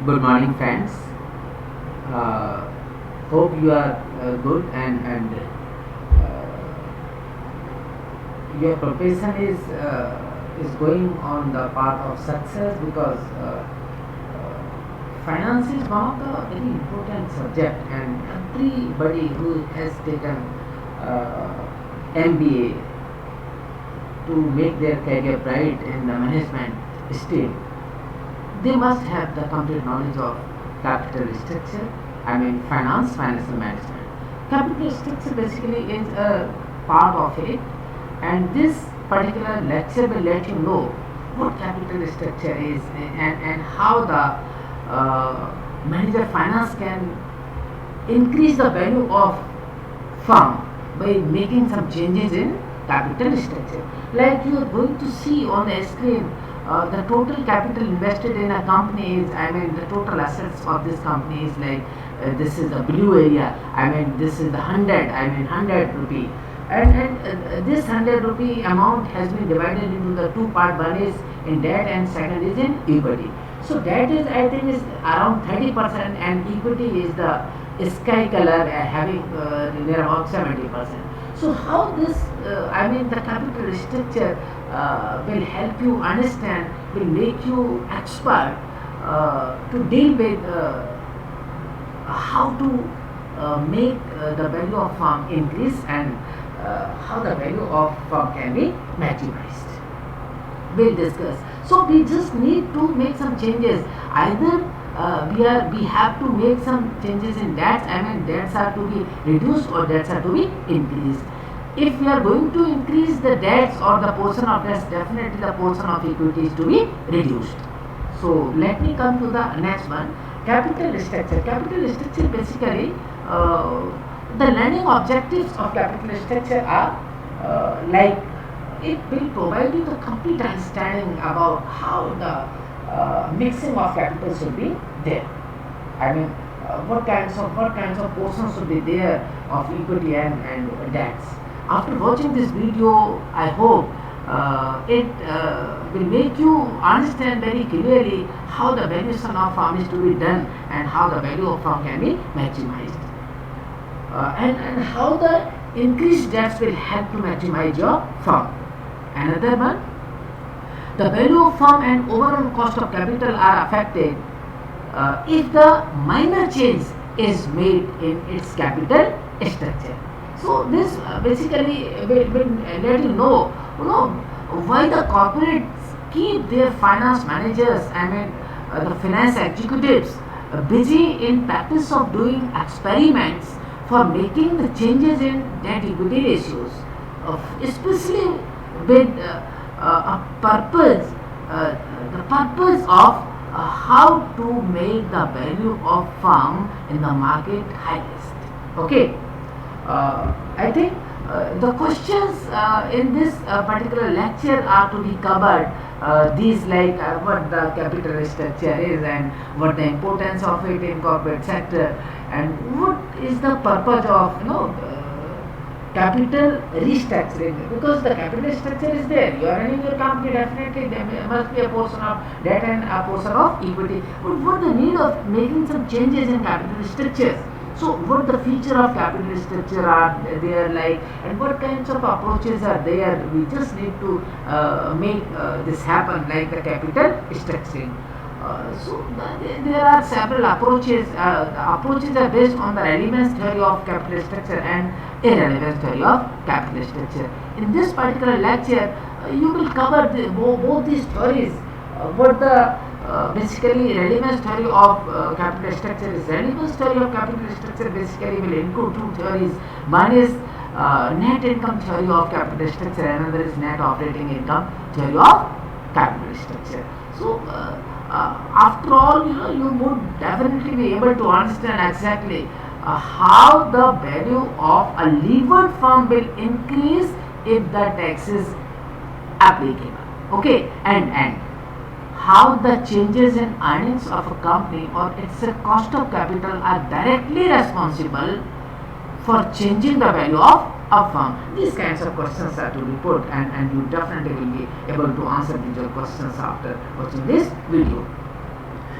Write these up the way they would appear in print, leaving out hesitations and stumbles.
Good morning, friends. Hope you are good and your profession is going on the path of success, because finance is one of the very important subject, and everybody who has taken MBA to make their career bright in the management stream, they must have the complete knowledge of capital structure, finance, financial management. Capital structure basically is a part of it, and this particular lecture will let you know what capital structure is, and how the manager finance can increase the value of firm by making some changes in capital structure. Like you are going to see on the screen, the total capital invested in a company is, the total assets of this company is like, this is the blue area, this is the 100 rupee, and this 100 rupee amount has been divided into the two part. One is in debt and second is in equity. So debt is, I think, is around 30%, and equity is the sky color, having near about 70%. So how this, the capital structure will help you understand, will make you expert to deal with how to make the value of firm increase, and how the value of firm can be maximized. We'll discuss. So we just need to make some changes. Either we have to make some changes in debts, debts are to be reduced or debts are to be increased. If we are going to increase the debts or the portion of debts, definitely the portion of equity is to be reduced. So let me come to the next one, capital structure. Capital structure basically, the learning objectives of capital structure are like, it will provide you the complete understanding about how the mixing of capital should be there. What kinds of portions should be there of equity and debts. After watching this video, I hope it will make you understand very clearly how the valuation of firm is to be done, and how the value of firm can be maximized, and how the increased debts will help to maximize your firm. Another one, the value of firm and overall cost of capital are affected if the minor change is made in its capital structure. So this basically will let you know, why the corporates keep their finance managers, the finance executives busy in practice of doing experiments for making the changes in debt equity ratios, especially with a purpose, the purpose of how to make the value of firm in the market highest. Okay, I think the questions in this particular lecture are to be covered. These like what the capital structure is, and what the importance of it in corporate sector, and what is the purpose of capital restructuring, because the capital structure is there. You are running your company, definitely there must be a portion of debt and a portion of equity. But what the need of making some changes in capital structures? So what the feature of capital structure are there, like, and what kinds of approaches are there? We just need to make this happen, like the capital structuring. There are several approaches. The approaches are based on the relevance theory of capital structure and irrelevance theory of capital structure. In this particular lecture, you will cover both these theories. What the basically relevance theory of capital structure is. Relevance theory of capital structure basically will include two theories. One is net income theory of capital structure, another is net operating income theory of capital structure. So after all, you would definitely be able to understand exactly how the value of a levered firm will increase if the tax is applicable. Okay, and how the changes in earnings of a company or its cost of capital are directly responsible for changing the value of a firm. These kinds of questions are to be put, and you definitely will be able to answer these questions after watching this video.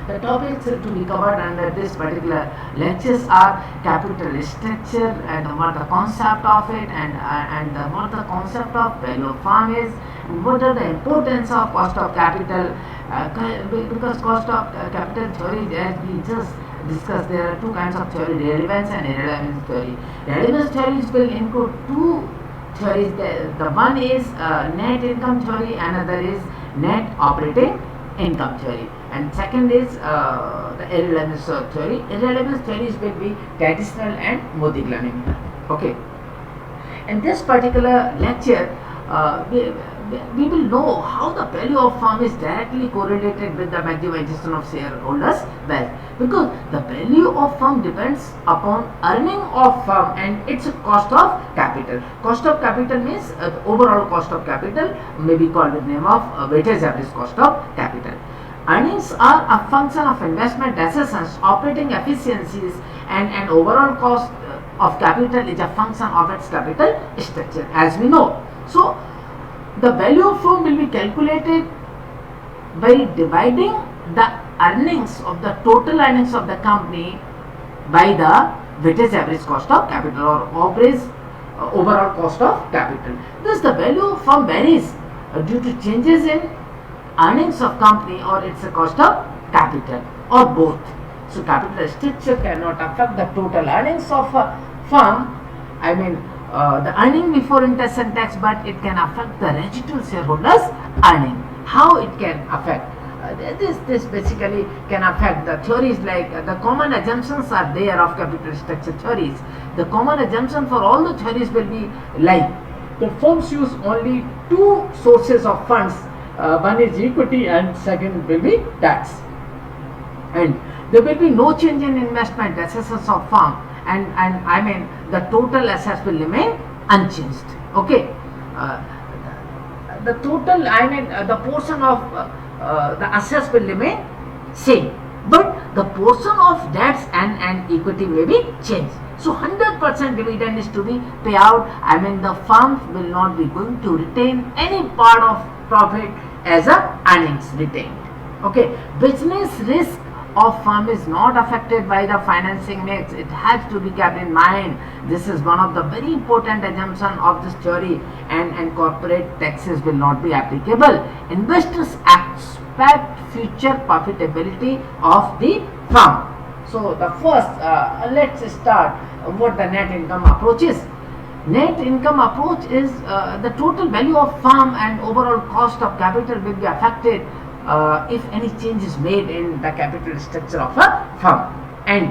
The topics to be covered under this particular lectures are capital structure and what the concept of it, and what the concept of value of firm is, and what are the importance of cost of capital, because cost of capital theory, as we just discussed, there are two kinds of theory: relevance and irrelevance theory. Relevance theories will include two theories. The one is net income theory, another is net operating income theory, and second is the irrelevance theory. Irrelevance theories will be traditional and modic learning. Okay. In this particular lecture, we will know how the value of firm is directly correlated with the maximization of shareholders' wealth, because the value of firm depends upon earning of firm and its cost of capital. Cost of capital means the overall cost of capital, may be called with the name of weighted average cost of capital. Earnings are a function of investment decisions, operating efficiencies, and overall cost of capital is a function of its capital structure, as we know. So the value of firm will be calculated by dividing the earnings of the total earnings of the company by the weighted average cost of capital, or average overall cost of capital. Thus the value of firm varies due to changes in earnings of company or its cost of capital, or both. So capital structure cannot affect the total earnings of a firm, I mean the earning before interest and tax, but it can affect the residual shareholders earning. How it can affect? This basically can affect the theories, like the common assumptions are there of capital structure theories. The common assumption for all the theories will be like the firms use only two sources of funds, one is equity and second will be tax, and there will be no change in investment assets of firm, and I mean the total assets will remain unchanged. Okay, the total, I mean the portion of the assets will remain same, but the portion of debts and equity may be changed. So 100% dividend is to be paid out. I mean the firm will not be going to retain any part of profit as a earnings retained. Okay, business risk of firm is not affected by the financing mix. It has to be kept in mind. This is one of the very important assumption of this theory, and corporate taxes will not be applicable. Investors expect future profitability of the firm. So the first, let's start what the net income approach is. Net income approach is the total value of firm and overall cost of capital will be affected if any change is made in the capital structure of a firm, and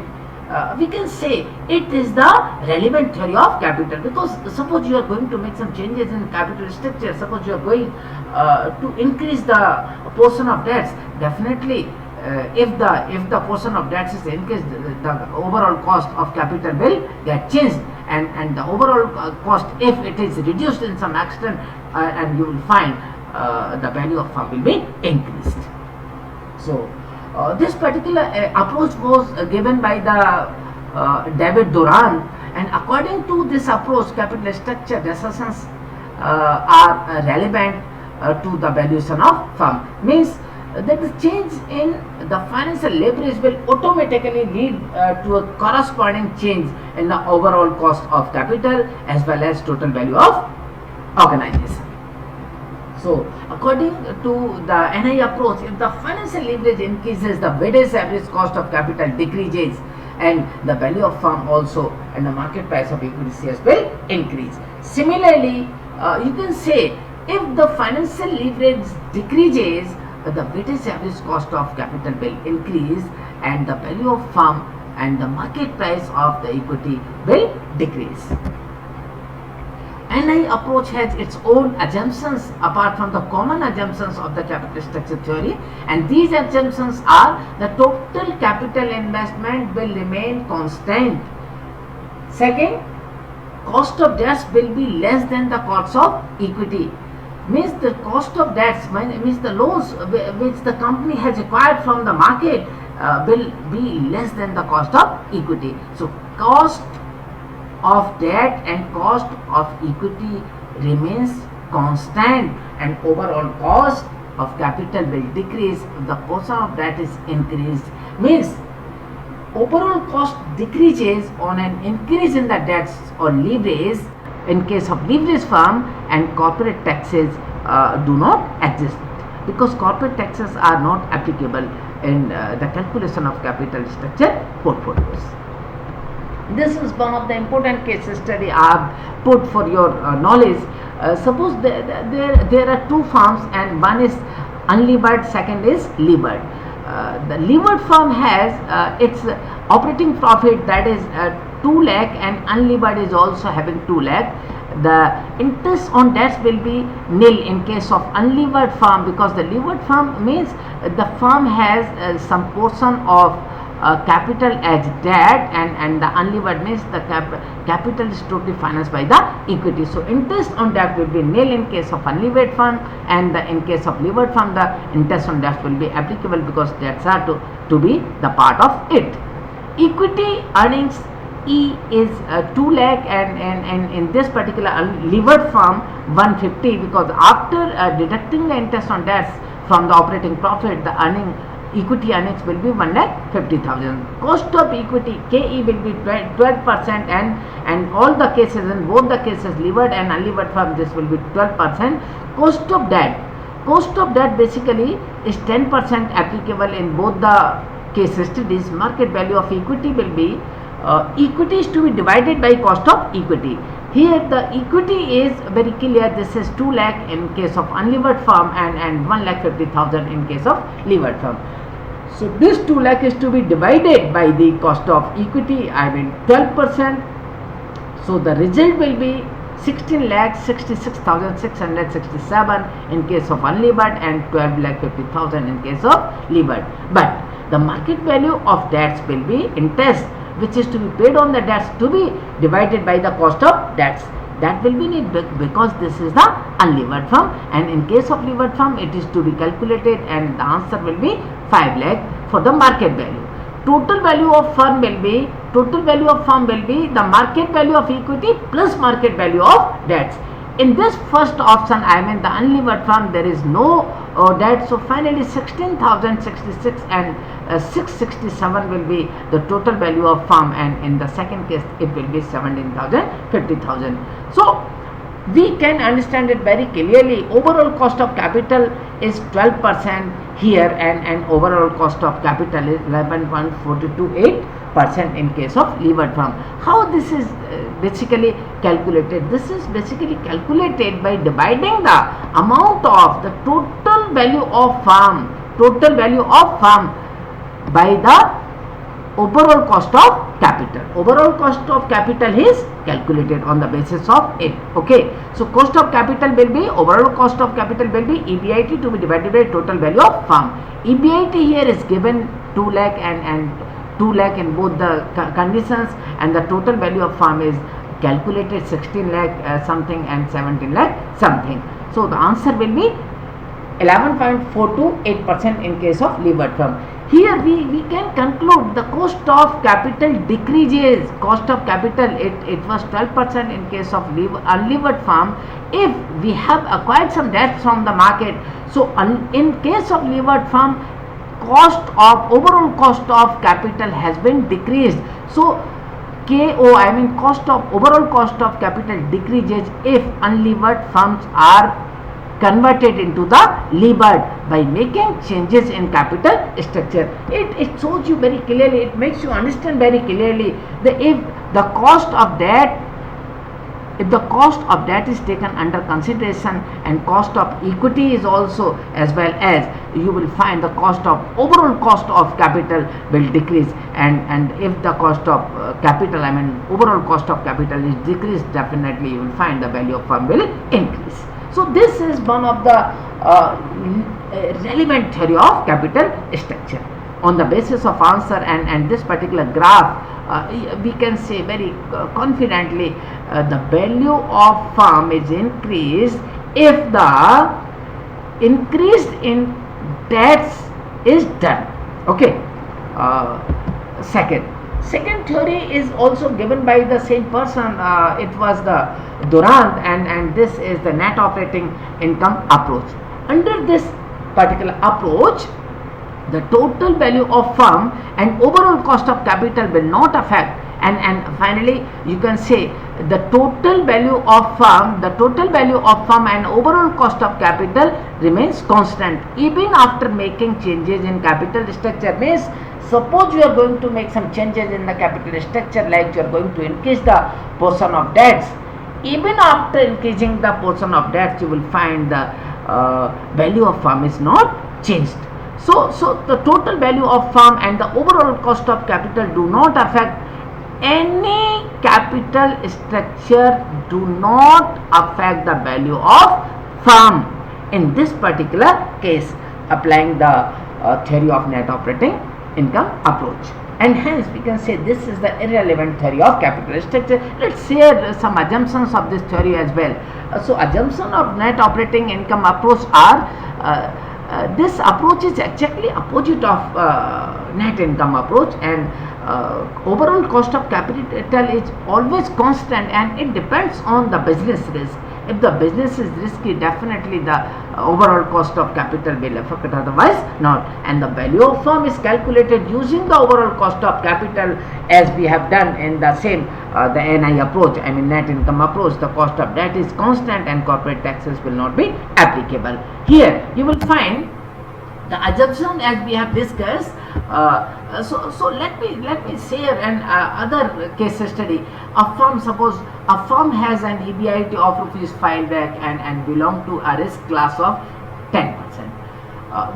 we can say it is the relevant theory of capital, because suppose you are going to make some changes in capital structure, suppose you are going to increase the portion of debts, definitely if the portion of debts is increased, the overall cost of capital will get changed, and the overall cost, if it is reduced in some extent, and you will find the value of firm will be increased. So this particular approach was given by the David Doran, and according to this approach, capital structure decisions are relevant to the valuation of firm. Means that the change in the financial leverage will automatically lead to a corresponding change in the overall cost of capital as well as total value of organization. So according to the NOI approach, if the financial leverage increases, the weighted average cost of capital decreases, and the value of firm also, and the market price of equity shares will increase. Similarly, you can say if the financial leverage decreases, the weighted average cost of capital will increase, and the value of firm and the market price of the equity will decrease. NOI approach has its own assumptions apart from the common assumptions of the capital structure theory, and these assumptions are the total capital investment will remain constant. Second, cost of debts will be less than the cost of equity. Means the cost of debts, means the loans which the company has acquired from the market will be less than the cost of equity. So cost of debt and cost of equity remains constant, and overall cost of capital will decrease if the portion of debt is increased. Means overall cost decreases on an increase in the debts or leverage in case of leverage firm, and corporate taxes do not exist because corporate taxes are not applicable in the calculation of capital structure portfolios. This is one of the important case study I have put for your knowledge. Suppose there are two firms and one is unlevered, second is levered. The levered firm has its operating profit that is 2 lakh and unlevered is also having 2 lakh. The interest on debts will be nil in case of unlevered firm because the levered firm means the firm has some portion of capital as debt, and the unlevered means the capital is totally financed by the equity. So interest on debt will be nil in case of unlevered firm, and in case of levered firm the interest on debt will be applicable because debts are to be the part of it. Equity earnings E is 2 lakh and in this particular levered firm 150 because after deducting the interest on debts from the operating profit, the equity earnings will be 1,50,000. Cost of equity KE will be 12% and all the cases, in both the cases levered and unlevered firm, this will be 12%. Cost of debt basically is 10% applicable in both the case studies. Market value of equity will be equity is to be divided by cost of equity. Here the equity is very clear, this is 2 lakh in case of unlevered firm and 1,50,000 in case of levered firm. So this 2 lakh is to be divided by the cost of equity, 12%. So the result will be 16,66,667 in case of unlevered and 12,50,000 in case of levered. But the market value of debts will be interest which is to be paid on the debts to be divided by the cost of debts. That will be need because this is the unlevered firm, and in case of levered firm it is to be calculated and the answer will be 5 lakh for the market value. Total value of firm will be the market value of equity plus market value of debts. In this first option, the unlevered firm, there is no debt, so finally 16,066 and 667 will be the total value of firm, and in the second case it will be 17,000, 50,000. So we can understand it very clearly. Overall cost of capital is 12% here and overall cost of capital is 11.428% in case of levered firm. How this is basically calculated? This is basically calculated by dividing the amount of the total value of firm by the overall cost of capital. Overall cost of capital is calculated on the basis of it. Okay, so cost of capital will be, overall cost of capital will be EBIT to be divided by total value of firm. EBIT here is given 2 lakh and 2 lakh in both the conditions, and the total value of firm is calculated 16 lakh something and 17 lakh something. So the answer will be 11.428% in case of levered firm. Here we can conclude the cost of capital decreases. Cost of capital, it was 12% in case of unlevered firm if we have acquired some debt from the market. So in case of levered firm, overall cost of capital has been decreased. So overall cost of capital decreases if unlevered firms are converted into the levered by making changes in capital structure. It shows you very clearly, it makes you understand very clearly that if the cost of debt is taken under consideration and cost of equity is also, as well as you will find the overall cost of capital will decrease, and if the cost of capital, overall cost of capital is decreased, definitely you will find the value of firm will increase. So this is one of the relevant theory of capital structure. On the basis of answer and this particular graph, we can say very confidently the value of firm is increased if the increase in debts is done. Okay. Second theory is also given by the same person. It was the Durant, and this is the net operating income approach. Under this particular approach, the total value of firm and overall cost of capital will not affect, and finally you can say the total value of firm and overall cost of capital remains constant even after making changes in capital structure. Means suppose you are going to make some changes in the capital structure, like you are going to increase the portion of debts. Even after increasing the portion of debts, you will find the value of firm is not changed. So the total value of firm and the overall cost of capital do not affect any capital structure, do not affect the value of firm in this particular case, applying the theory of net operating income approach. And hence we can say this is the irrelevant theory of capital structure. Let's share some assumptions of this theory as well. So assumption of net operating income approach are this approach is exactly opposite of net income approach, and overall cost of capital is always constant and it depends on the business risk. If the business is risky, definitely the overall cost of capital will affect, otherwise not. And the value of firm is calculated using the overall cost of capital, as we have done in the same the NI approach, I mean net income approach. The cost of debt is constant and corporate taxes will not be applicable. Here you will find the assumption as we have discussed. So let me share an other case study. Suppose a firm has an EBIT of rupees 5 lakh and belong to a risk class of 10%.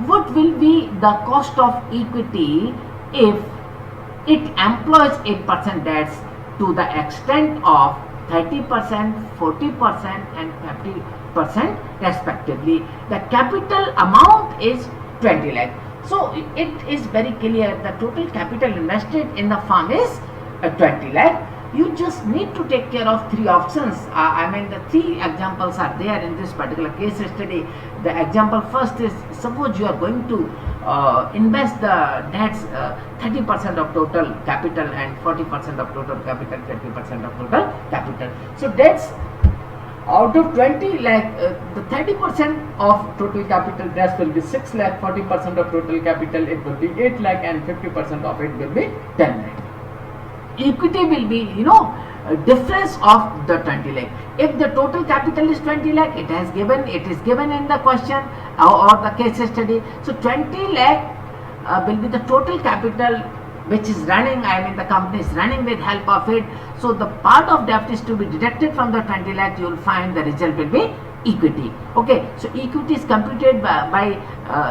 What will be the cost of equity if it employs 8% debts to the extent of 30%, 40% and 50% respectively? The capital amount is 20 lakh. So it is very clear the total capital invested in the firm is 20 lakh. You just need to take care of three options. I mean the three examples are there in this particular case study. The example first is, suppose you are going to invest the debts 30% of total capital and 40% of total capital, 20% of total capital. So debts out of 20 lakh, the 30% of total capital debts will be 6 lakh, 40% of total capital it will be 8 lakh and 50% of it will be 10 lakh. Equity will be, difference of the 20 lakh. If the total capital is 20 lakh, it is given in the question or the case study. So 20 lakh will be the total capital which is running, I mean the company is running with help of it. So the part of debt is to be deducted from the 20 lakh, you will find the result will be equity. Okay, so equity is computed by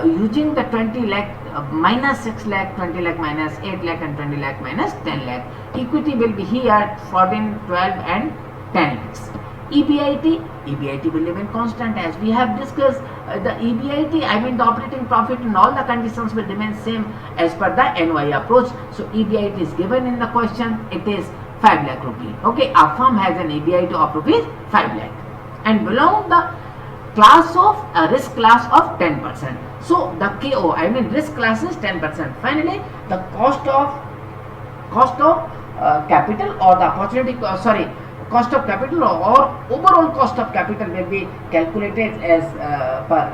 using the 20 lakh minus 6 lakh, 20 lakh minus 8 lakh and 20 lakh minus 10 lakh. Equity will be here 14, 12 and 10 lakhs. EBIT will remain constant as we have discussed. The EBIT, I mean the operating profit in all the conditions will remain same as per the NOI approach. So EBIT is given in the question, it is 5 lakh rupee. Okay, a firm has an EBIT of rupees 5 lakh and belong the class of risk class of 10%. So the KO, I mean risk class is 10%. Finally, the cost of capital or the opportunity cost of capital or overall cost of capital will be calculated as per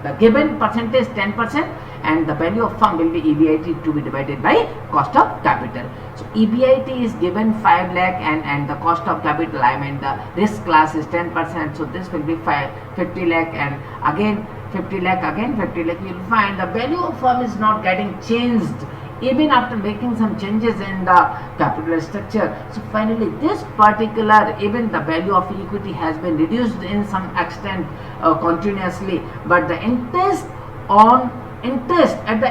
the given percentage 10%, and the value of firm will be EBIT to be divided by cost of capital. So EBIT is given 5 lakh and the cost of capital, I mean the risk class is 10%. So this will be 50 lakh and again 50 lakh, again 50 lakh. You will find the value of firm is not getting changed even after making some changes in the capital structure. So finally this particular, even the value of equity has been reduced in some extent continuously, but the interest at the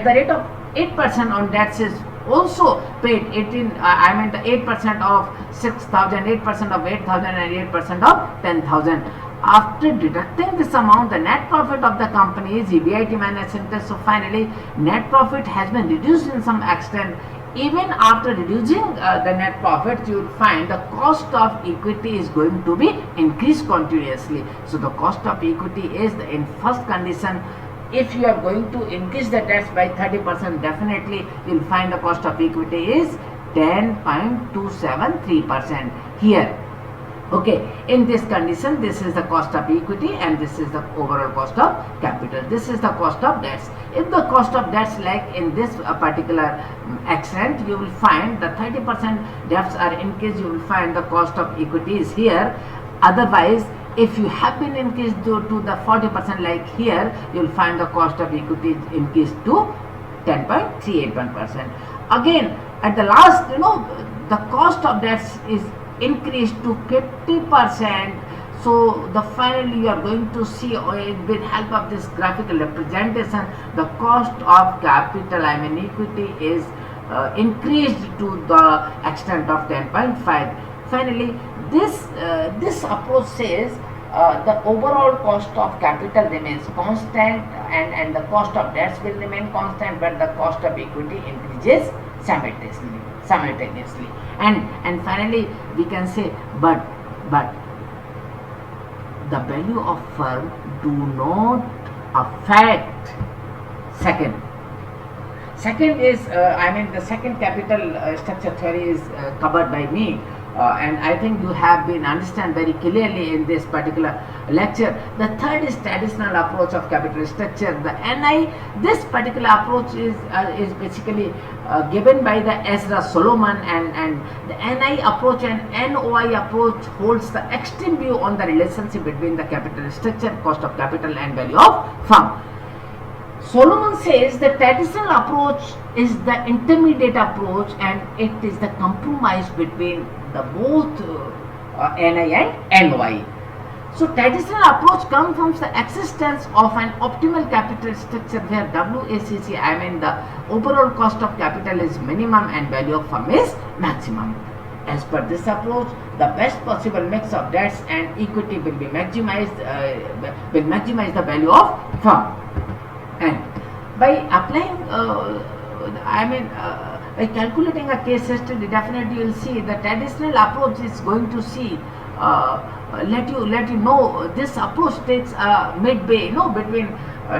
rate of 8% on debts is also paid. 8% of 6,000, 8% of 8,000 and 8% of 10,000. After deducting this amount, the net profit of the company is EBIT minus interest. So finally, net profit has been reduced in some extent. Even after reducing the net profit, you will find the cost of equity is going to be increased continuously. So the cost of equity is in first condition. If you are going to increase the debts by 30%, definitely you will find the cost of equity is 10.273%. Here Okay, in this condition, this is the cost of equity and this is the overall cost of capital. This is the cost of debts. If the cost of debts, like in this particular extent, you will find the 30% debts are increased, you will find the cost of equity is here. Otherwise, if you have been increased to the 40%, like here, you will find the cost of equity increased to 10.381%. Again, at the last, the cost of debts is increased to 50%. So the finally you are going to see with help of this graphical representation, the cost of capital, equity, is increased to the extent of 10.5. Finally, this approach says the overall cost of capital remains constant and the cost of debts will remain constant, but the cost of equity increases simultaneously. And finally we can say, but the value of firm do not affect second is the second capital structure theory is covered by me, and I think you have been understand very clearly in this particular lecture. The third is traditional approach of capital structure. The NI, this particular approach is basically given by the Ezra Solomon, and the NI approach and NOI approach holds the extreme view on the relationship between the capital structure, cost of capital and value of firm. Solomon says the traditional approach is the intermediate approach and it is the compromise between the both NI and NOI. So traditional approach comes from the existence of an optimal capital structure where WACC, the overall cost of capital is minimum and value of firm is maximum. As per this approach, the best possible mix of debts and equity will be maximized, the value of firm. And by applying, by calculating a case history, definitely you will see the traditional approach is going to see let you know this approach takes midway, between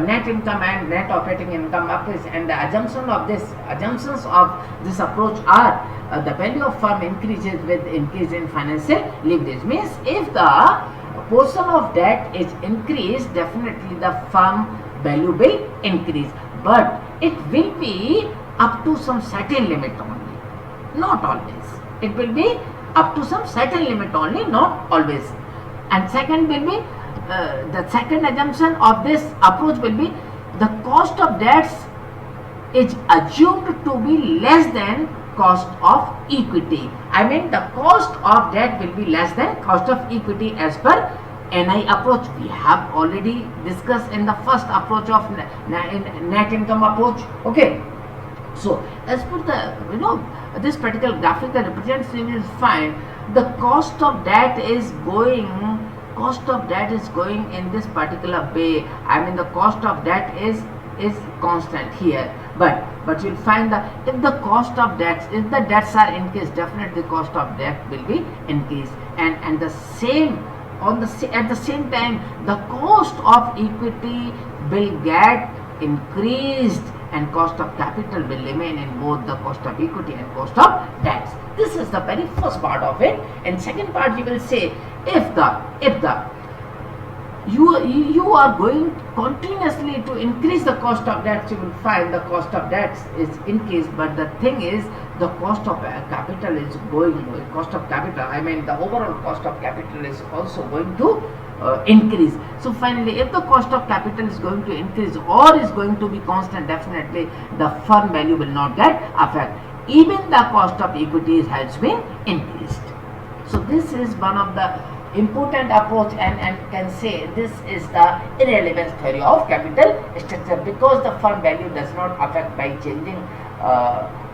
net income and net operating income approach, and the assumptions of this approach are the value of firm increases with increase in financial leverage. Means if the portion of debt is increased, definitely the firm value will increase, but it will be up to some certain limit only, not always. It will be up to some certain limit only, not always. And second will be the second assumption of this approach will be the cost of debts is assumed to be less than cost of equity. The cost of debt will be less than cost of equity as per NI approach. We have already discussed in the first approach of net income approach. Okay, so as per the this particular graphical representation, you will find the cost of debt is going in this particular way. The cost of debt is constant here, but you'll find that if the cost of debts, if the debts are increased, definitely the cost of debt will be increased, and the same at the same time the cost of equity will get increased and cost of capital will remain in both the cost of equity and cost of debts. This is the very first part of it. And second part, you will say if you are going continuously to increase the cost of debts, you will find the cost of debts is increased, but the thing is the cost of capital is going, the overall cost of capital is also going to increase. So finally, if the cost of capital is going to increase or is going to be constant, definitely the firm value will not get affected. Even the cost of equity has been increased. So this is one of the important approach, and can say this is the irrelevance theory of capital structure, because the firm value does not affect by changing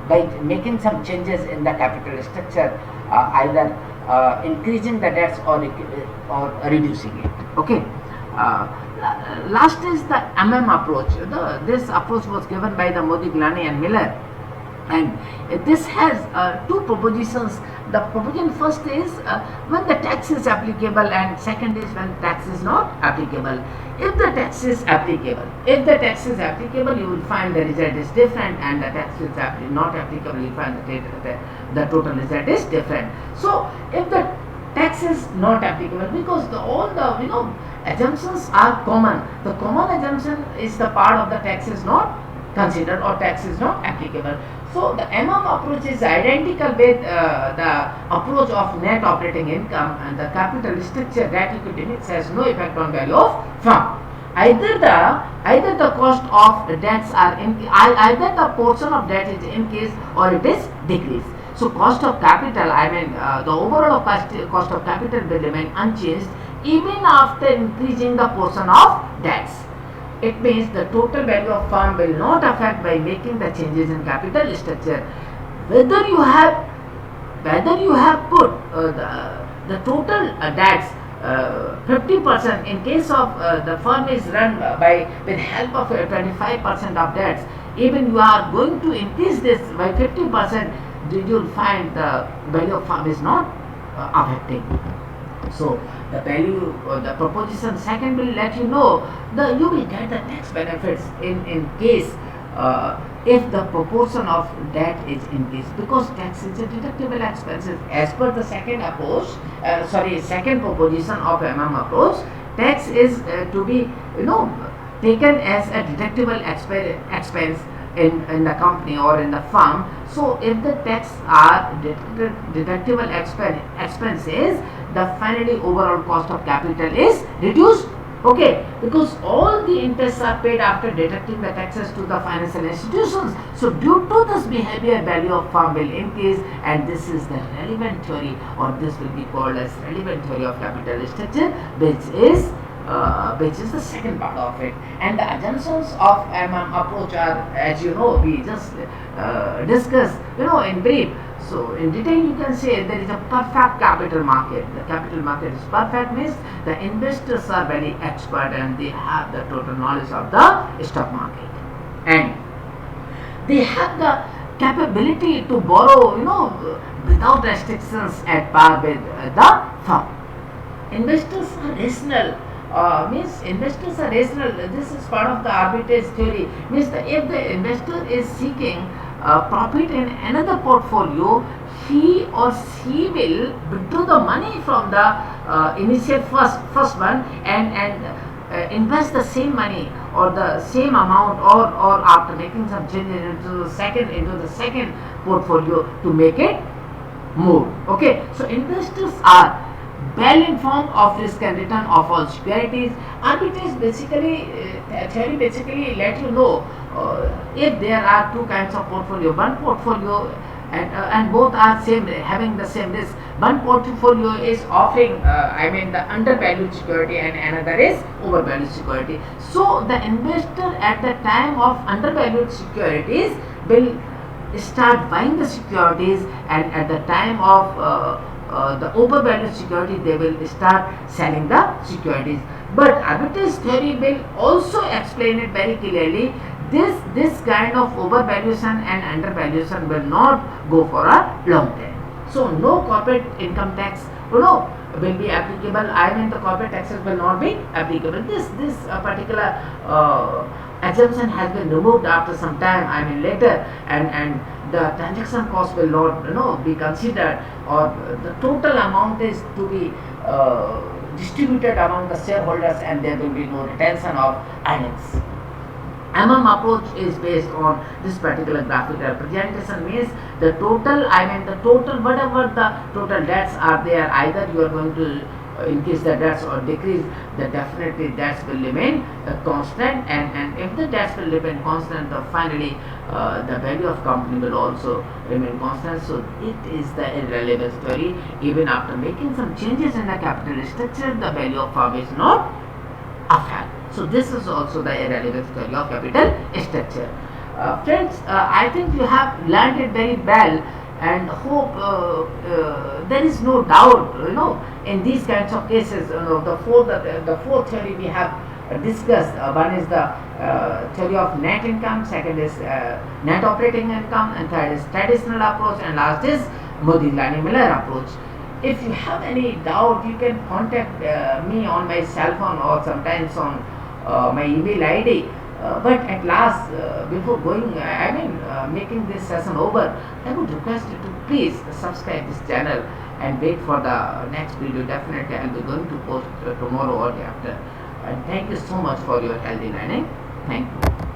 by making some changes in the capital structure, either increasing the debts or reducing it. Okay. Last is the approach. This approach was given by the Modi, Glani and Miller, and this has two propositions. The proposition first is when the tax is applicable, and second is when tax is not applicable. If the tax is applicable, you will find the result is different, and the tax is not applicable, you find the total result is different. So if the tax is not applicable because all the assumptions are common. The common assumption is the part of the tax is not considered or tax is not applicable. So the MM approach is identical with the approach of net operating income, and the capital structure that equity mix has no effect on value of firm. Either the cost of debts are either the portion of debt is increased or it is decreased. So cost of capital, the overall cost of capital will remain unchanged even after increasing the portion of debts. It means the total value of firm will not affect by making the changes in capital structure. Whether you have put the total debts 50% in case of the firm is run by with help of 25% of debts, even you are going to increase this by 50%, you will find the value of firm is not affecting. So the value or the proposition second will let you know you will get the tax benefits in case if the proportion of debt is increased, because tax is a deductible expenses as per the second proposition of approach. Tax is to be taken as a deductible expense in the company or in the firm. So if the tax are deductible expenses, the finally overall cost of capital is reduced. Okay, because all the interests are paid after deducting the taxes to the financial institutions. So due to this behavior, value of firm will increase, and this is the relevant theory, or this will be called as relevant theory of capital structure, which is the second part of it. And the assumptions of approach are, as you know, we just discussed in brief. So in detail you can say there is a perfect capital market. The capital market is perfect means the investors are very expert and they have the total knowledge of the stock market, and they have the capability to borrow without restrictions at par with the firm. Investors are rational. Means investors are rational. This is part of the arbitrage theory. Means if the investor is seeking profit in another portfolio, he or she will withdraw the money from the initial first one and invest the same money or the same amount or after making some changes into the second portfolio to make it more. Okay, so investors are well informed of risk and return of all securities. Arbitrage theory basically let you know if there are two kinds of portfolio, one portfolio and both are having the same risk. One portfolio is offering the undervalued security and another is overvalued security. So the investor at the time of undervalued securities will start buying the securities, and at the time of the overvalued security they will start selling the securities. But arbitrage theory will also explain it very clearly. This kind of overvaluation and undervaluation will not go for a long time. So no corporate income tax will be applicable. The corporate taxes will not be applicable. This particular assumption has been removed after some time, later, and the transaction cost will not be considered, or the total amount is to be distributed among the shareholders, and there will be no retention of earnings. Approach is based on this particular graphic representation. Means the total whatever the total debts are there, either you are going to increase the debts or decrease, the definitely debts will remain constant, and if the debts will remain constant, finally the value of company will also remain constant. So it is the irrelevance theory. Even after making some changes in the capital structure, the value of firm is not affected. So this is also the irrelevance theory of capital structure. Friends, I think you have learned it very well, and hope there is no doubt in these kinds of cases. The fourth theory we have discussed. One is the theory of net income, second is net operating income, and third is traditional approach, and last is Modigliani-Miller approach. If you have any doubt, you can contact me on my cell phone or sometimes on my email ID. But at last, before going, making this session over, I would request you to please subscribe this channel and wait for the next video. Definitely I'll be going to post tomorrow or day after. And thank you so much for your healthy learning. Thank you.